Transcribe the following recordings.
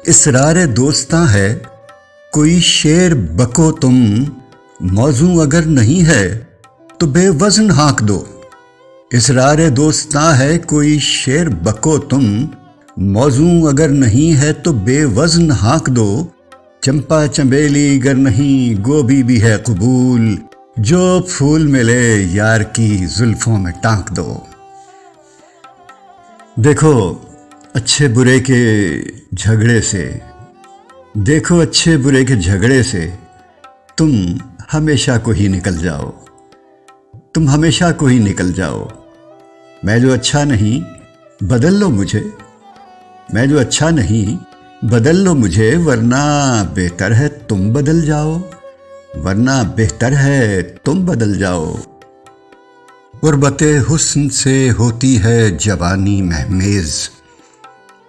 इसरार दोस्तां है कोई शेर बको तुम, मौजू अगर नहीं है तो बेवज़न हाँक दो। इसरार दोस्तां है कोई शेर बको तुम, मौजू अगर नहीं है तो बेवज़न हाँक दो। चंपा चंबेली गर नहीं गोभी भी है कबूल, जो फूल मिले यार की जुल्फों में टांक दो। देखो अच्छे बुरे के झगड़े से, देखो अच्छे बुरे के झगड़े से तुम हमेशा को ही निकल जाओ, तुम हमेशा को ही निकल जाओ। मैं जो अच्छा नहीं बदल लो मुझे, मैं जो अच्छा नहीं बदल लो मुझे, वरना बेहतर है तुम बदल जाओ, वरना बेहतर है तुम बदल जाओ। गुर्बते हुस्न से होती है जवानी महमेज,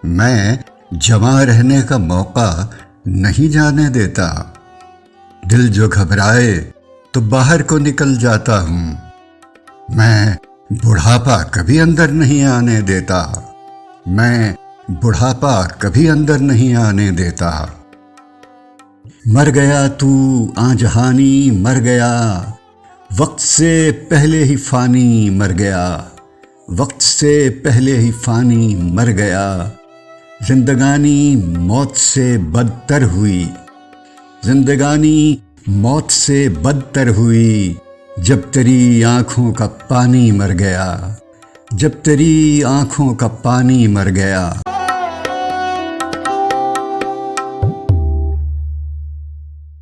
मैं जवां रहने का मौका नहीं जाने देता। दिल जो घबराए तो बाहर को निकल जाता हूँ, मैं बुढ़ापा कभी अंदर नहीं आने देता, मैं बुढ़ापा कभी अंदर नहीं आने देता। मर गया तू आजहानी मर गया, वक्त से पहले ही फानी मर गया, वक्त से पहले ही फानी मर गया। जिंदगानी मौत से बदतर हुई, जिंदगानी मौत से बदतर हुई, जब तेरी आँखों का पानी मर गया, जब तेरी आँखों का पानी मर गया।